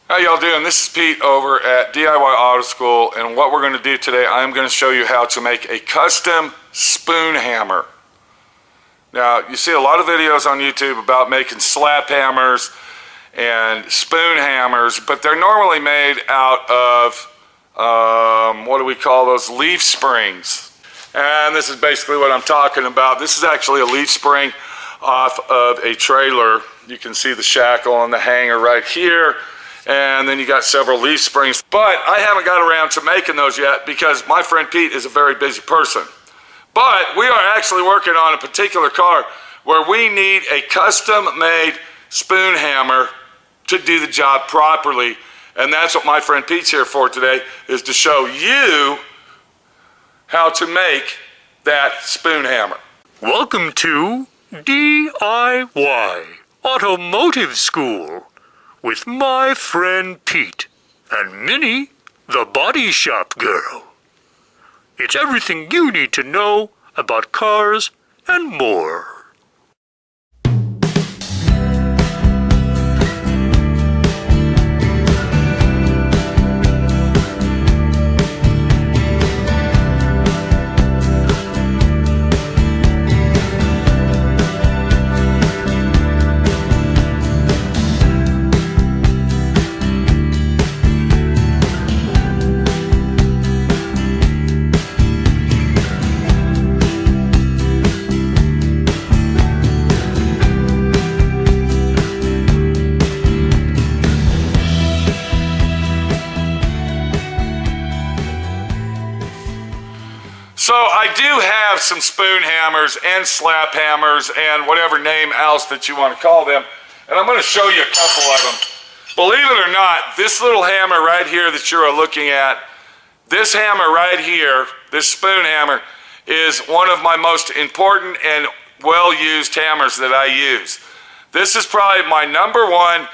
How y'all doing? This is Pete over at D.I.Y. Auto School, and what we're going to do today, I'm going to show you how to make a custom spoon hammer. Now, you see a lot of videos on YouTube about making slap hammers and spoon hammers, but they're normally made out of, what do we call those, leaf springs. And this is basically what I'm talking about. This is actually a leaf spring off of a trailer. You can see the shackle and the hanger right here. And then you got several leaf springs. But I haven't got around to making those yet because my friend Pete is a very busy person. But we are actually working on a particular car where we need a custom-made spoon hammer to do the job properly. And that's what my friend Pete's here for today, is to show you how to make that spoon hammer. Welcome to D.I.Y. Automotive School with my friend Pete and Minnie, the body shop girl. It's everything you need to know about cars and more. So I do have some spoon hammers and slap hammers and whatever name else that you want to call them, and I'm going to show you a couple of them. Believe it or not, this little hammer right here that you're looking at, this hammer right here, this spoon hammer, is one of my most important and well-used hammers that I use. This is probably my number one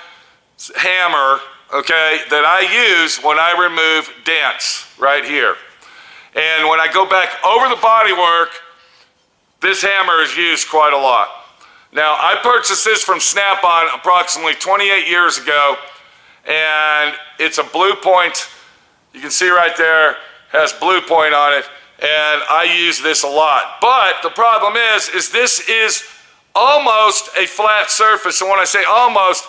hammer, okay, that I use when I remove dents right here. And when I go back over the bodywork, this hammer is used quite a lot. Now, I purchased this from Snap-on approximately 28 years ago, and it's a blue point. You can see right there, has blue point on it, and I use this a lot. But the problem is this is almost a flat surface, and when I say almost,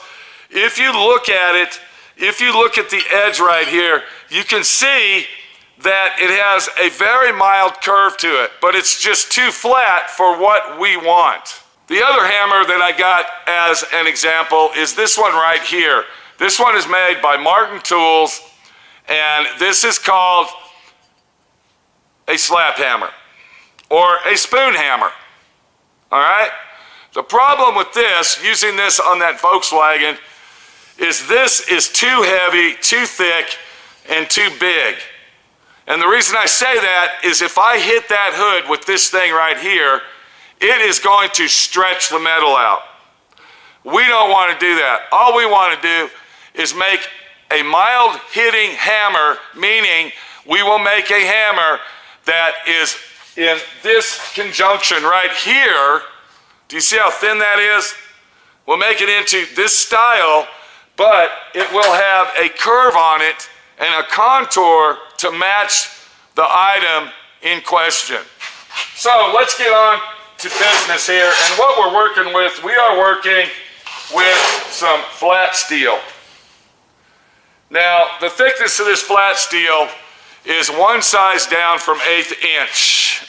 if you look at it, if you look at the edge right here, you can see that it has a very mild curve to it, but it's just too flat for what we want. The other hammer that I got as an example is this one right here. This one is made by Martin Tools, and this is called a slap hammer or a spoon hammer. All right? The problem with this, using this on that Volkswagen, is this is too heavy, too thick, and too big. And the reason I say that is if I hit that hood with this thing right here, it is going to stretch the metal out. We don't want to do that. All we want to do is make a mild hitting hammer, meaning we will make a hammer that is in this conjunction right here. Do you see how thin that is? We'll make it into this style, but it will have a curve on it and a contour to match the item in question. So let's get on to business here. And what we're working with, we are working with some flat steel. Now, the thickness of this flat steel is one size down from 1/8 inch.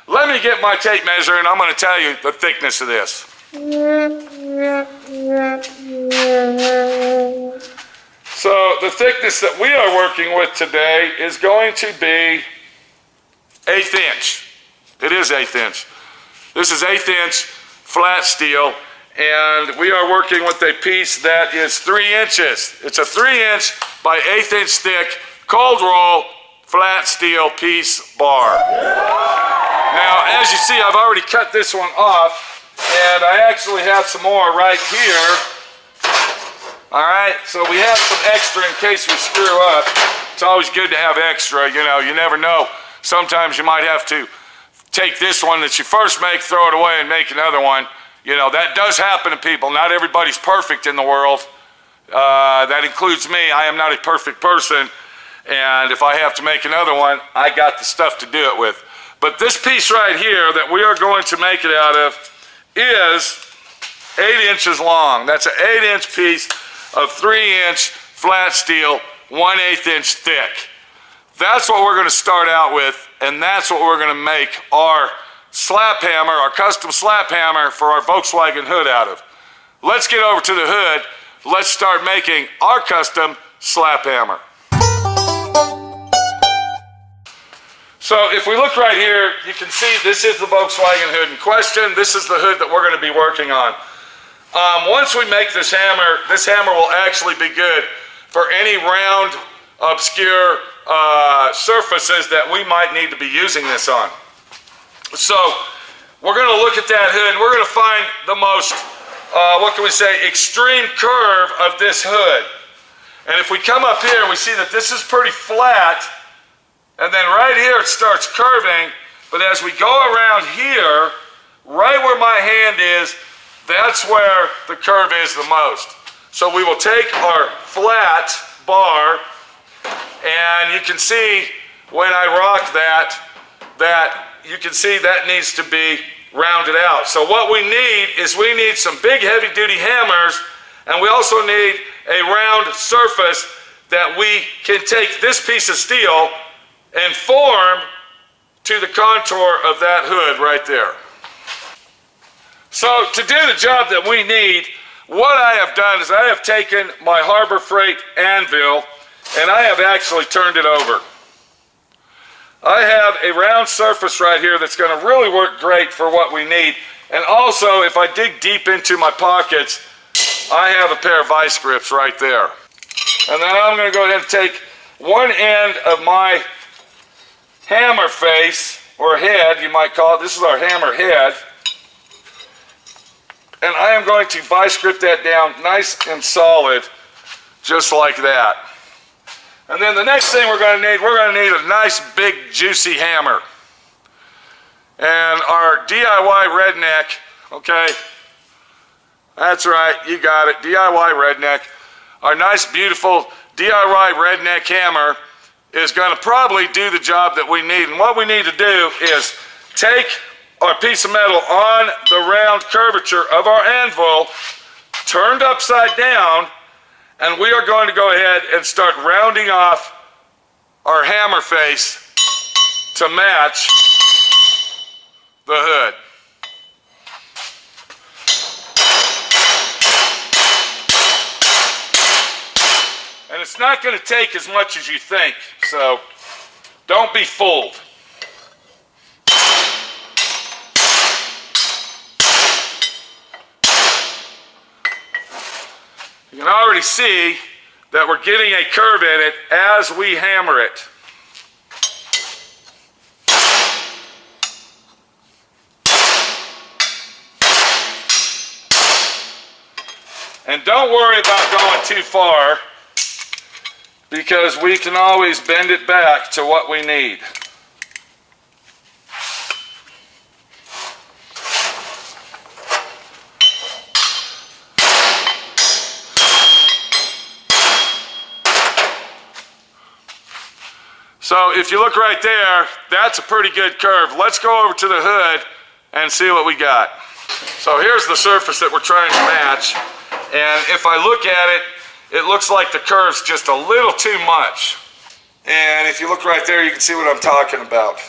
Let me get my tape measure and I'm going to tell you the thickness of this. So the thickness that we are working with today is going to be 1/8 inch. It is 1/8 inch. This is 1/8 inch flat steel, and we are working with a piece that is 3 inches. It's a 3 inch by 1/8 inch thick cold roll flat steel piece bar. Now, as you see, I've already cut this one off, and I actually have some more right here. All right, so we have some extra in case we screw up. It's always good to have extra, you know, you never know. Sometimes you might have to take this one that you first make, throw it away and make another one. You know, that does happen to people. Not everybody's perfect in the world. That includes me. I am not a perfect person, and if I have to make another one, I got the stuff to do it with. But this piece right here that we are going to make it out of is 8 inches long. That's an 8-inch piece of 3-inch flat steel, 1/8 inch thick. That's what we're going to start out with, and that's what we're going to make our slap hammer, our custom slap hammer for our Volkswagen hood out of. Let's get over to the hood. Let's start making our custom slap hammer. So if we look right here, you can see this is the Volkswagen hood in question. This is the hood that we're going to be working on. Once we make this hammer will actually be good for any round, obscure surfaces that we might need to be using this on. So we're going to look at that hood, and we're going to find the most, what can we say, extreme curve of this hood. And if we come up here, we see that this is pretty flat, and then right here it starts curving, but as we go around here, right where my hand is, that's where the curve is the most. So we will take our flat bar, and you can see when I rock that you can see that needs to be rounded out. So what we need is we need some big heavy duty hammers, and we also need a round surface that we can take this piece of steel and form to the contour of that hood right there. So to do the job that we need, what I have done is I have taken my Harbor Freight anvil and I have actually turned it over. I have a round surface right here that's going to really work great for what we need. And also, if I dig deep into my pockets, I have a pair of vice grips right there. And then I'm going to go ahead and take one end of my hammer face, or head, you might call it. This is our hammer head. And I am going to vice grip that down nice and solid, just like that. And then the next thing we're going to need a nice big juicy hammer. And our D.I.Y. redneck, okay, that's right, you got it, D.I.Y. redneck. Our nice beautiful D.I.Y. redneck hammer is going to probably do the job that we need. And what we need to do is take our piece of metal on the round curvature of our anvil, turned upside down, and we are going to go ahead and start rounding off our hammer face to match the hood. And it's not going to take as much as you think, so don't be fooled. You can already see that we're getting a curve in it as we hammer it. And don't worry about going too far, because we can always bend it back to what we need. So if you look right there, that's a pretty good curve. Let's go over to the hood and see what we got. So here's the surface that we're trying to match. And if I look at it, it looks like the curve's just a little too much. And if you look right there, you can see what I'm talking about.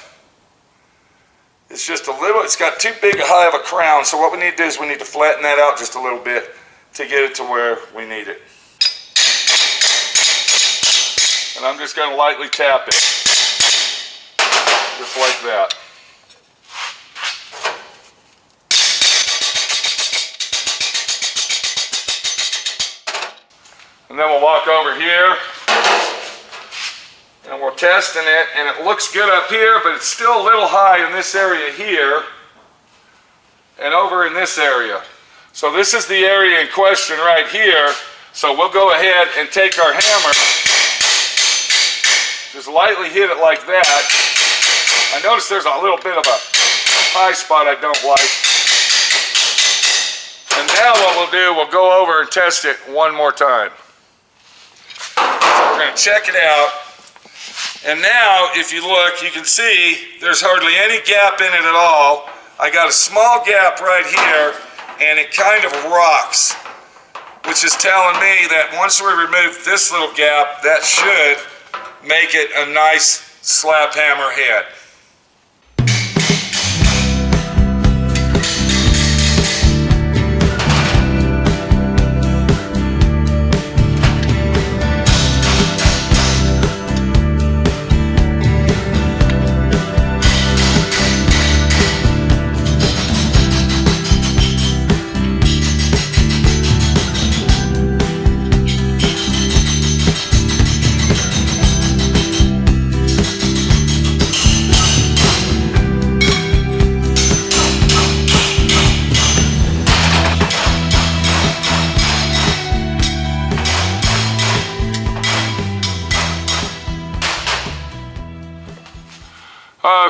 It's just a little, it's got too big a high of a crown. So what we need to do is we need to flatten that out just a little bit to get it to where we need it. And I'm just going to lightly tap it, just like that. And then we'll walk over here, and we're testing it, and it looks good up here, but it's still a little high in this area here, and over in this area. So this is the area in question right here. So we'll go ahead and take our hammer, just lightly hit it like that. I notice there's a little bit of a high spot I don't like. And now what we'll do, we'll go over and test it one more time. We're going to check it out. And now, if you look, you can see there's hardly any gap in it at all. I got a small gap right here, and it kind of rocks, which is telling me that once we remove this little gap, that should make it a nice slap hammer head.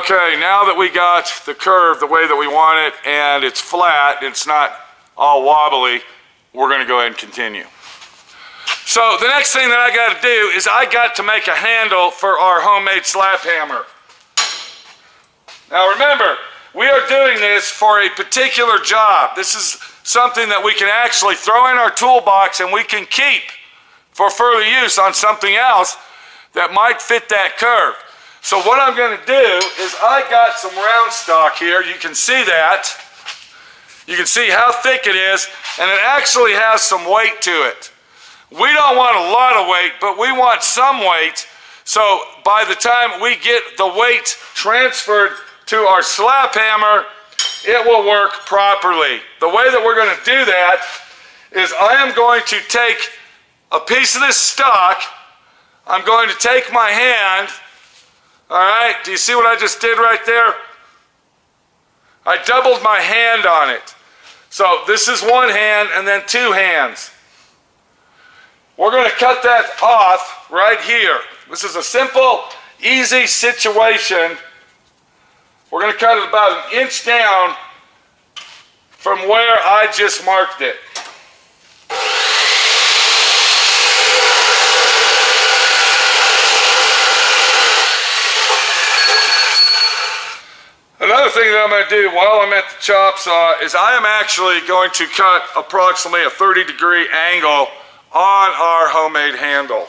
Okay, now that we got the curve the way that we want it and it's flat, it's not all wobbly, we're going to go ahead and continue. So the next thing that I got to do is I got to make a handle for our homemade slap hammer. Now remember, we are doing this for a particular job. This is something that we can actually throw in our toolbox and we can keep for further use on something else that might fit that curve. So what I'm going to do is I got some round stock here. You can see that. You can see how thick it is, and it actually has some weight to it. We don't want a lot of weight, but we want some weight. So by the time we get the weight transferred to our slap hammer, it will work properly. The way that we're going to do that is I am going to take a piece of this stock. I'm going to take my hand. All right, do you see what I just did right there? I doubled my hand on it. So this is one hand and then two hands. We're going to cut that off right here. This is a simple, easy situation. We're going to cut it about 1 inch down from where I just marked it. Another thing that I'm going to do while I'm at the chop saw is I am actually going to cut approximately a 30-degree angle on our homemade handle.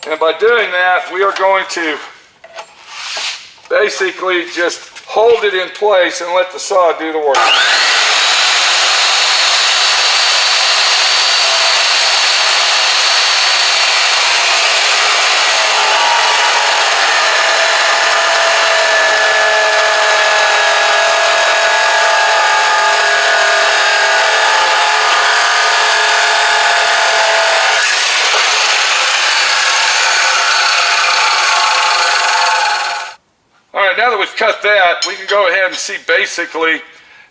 And by doing that, we are going to basically just hold it in place and let the saw do the work. Now that we've cut that, we can go ahead and see basically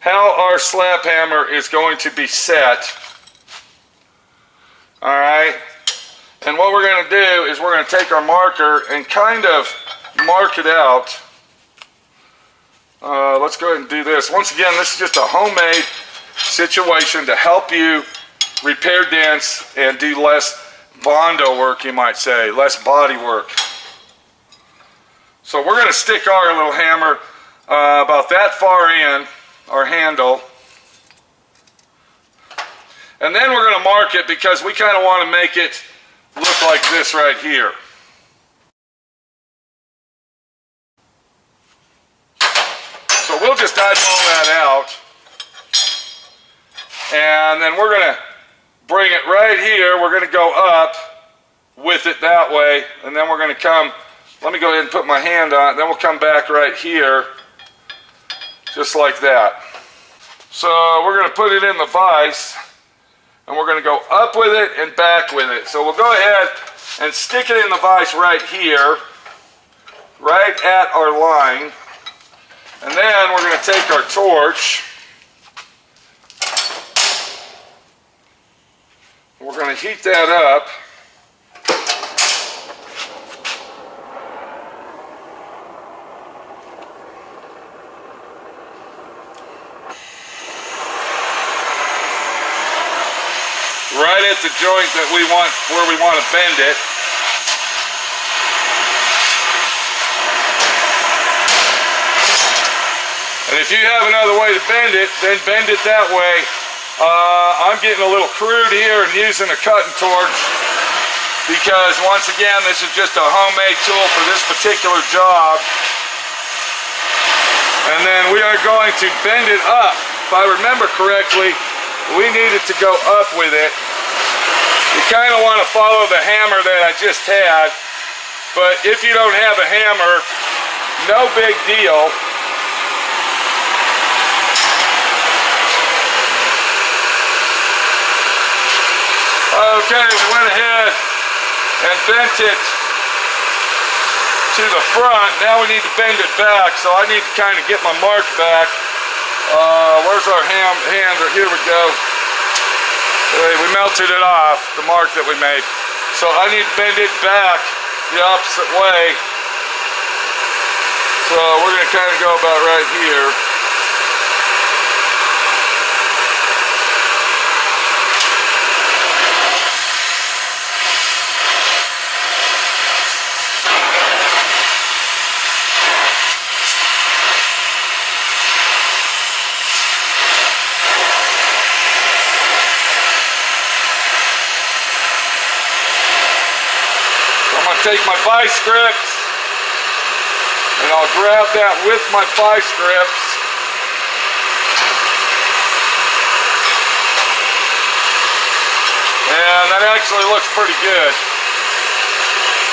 how our slap hammer is going to be set. All right. And what we're going to do is we're going to take our marker and kind of mark it out. Let's go ahead and do this. Once again, this is just a homemade situation to help you repair dents and do less bondo work, you might say, less body work. So we're going to stick our little hammer about that far in our handle. And then we're going to mark it because we kind of want to make it look like this right here. So we'll just eyeball that out. And then we're going to bring it right here. We're going to go up with it that way. And then we're going to come... Let me go ahead and put my hand on it, then we'll come back right here, just like that. So we're going to put it in the vise, and we're going to go up with it and back with it. So we'll go ahead and stick it in the vise right here, right at our line. And then we're going to take our torch. We're going to heat that up. Right at the joint that we want, where we want to bend it. If you have another way to bend it, then bend it that way. I'm getting a little crude here and using a cutting torch because, once again, this is just a homemade tool for this particular job. And then we are going to bend it up. If I remember correctly, we needed to go up with it. You kind of want to follow the hammer that I just had, but if you don't have a hammer, no big deal. Okay, we went ahead and bent it to the front. Now we need to bend it back, so I need to kind of get my mark back. Where's our hand? Here we go. We melted it off, the mark that we made. So I need to bend it back the opposite way. So we're going to kind of go about right here. Take my vice grips and I'll grab that with my vice grips. And that actually looks pretty good.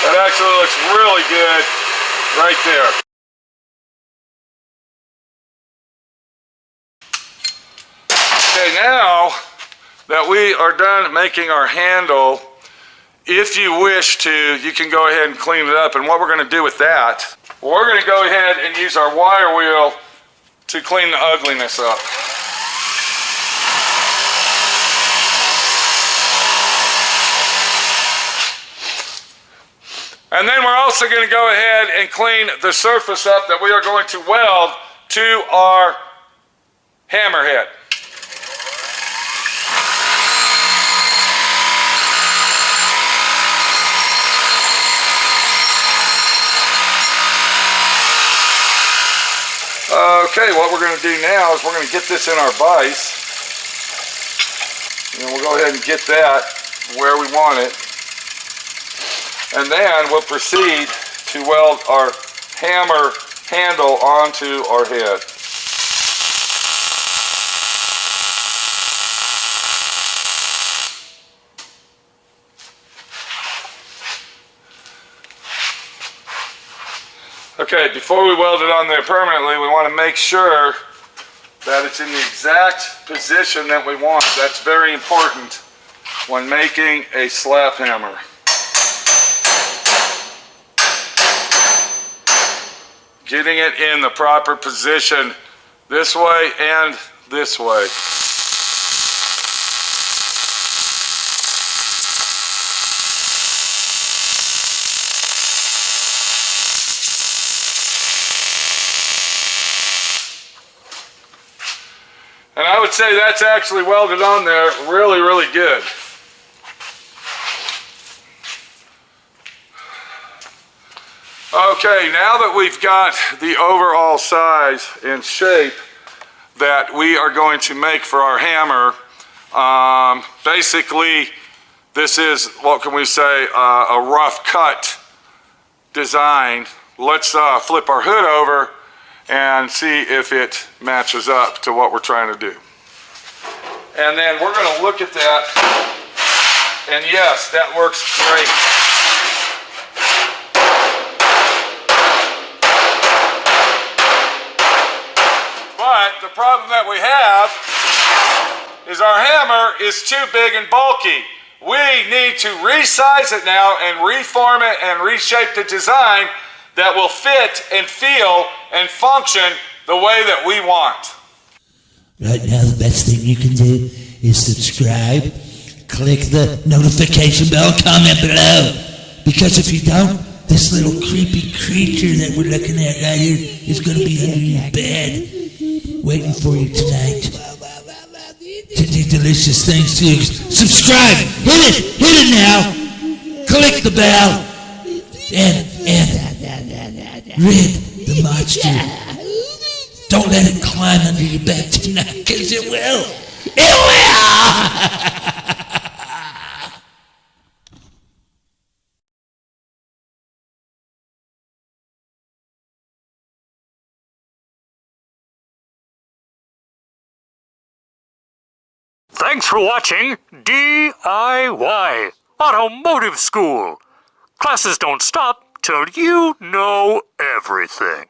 That actually looks really good right there. Okay, now that we are done making our handle, if you wish to, you can go ahead and clean it up. And what we're going to do with that, we're going to go ahead and use our wire wheel to clean the ugliness up. And then we're also going to go ahead and clean the surface up that we are going to weld to our hammerhead. Okay, what we're going to do now is we're going to get this in our vise. And we'll go ahead and get that where we want it. And then we'll proceed to weld our hammer handle onto our head. Okay, before we weld it on there permanently, we want to make sure that it's in the exact position that we want. That's very important when making a slap hammer. Getting it in the proper position this way and this way. And I would say that's actually welded on there really, really good. Okay, now that we've got the overall size and shape that we are going to make for our hammer, basically this is, what can we say, a rough cut design. Let's flip our hood over and see if it matches up to what we're trying to do. And then we're going to look at that, and yes, that works great. But the problem that we have is our hammer is too big and bulky. We need to resize it now and reform it and reshape the design that will fit and feel and function the way that we want. Right now, the best thing you can do is subscribe, click the notification bell, comment below. Because if you don't, this little creepy creature that we're looking at right here is going to be under your bed, waiting for you tonight to do delicious things to you. Subscribe, hit it now, click the bell, and rid the monster Don't let it climb under your bed tonight, because it will. It will! Thanks for watching D.I.Y. Automotive School. Classes don't stop till you know everything.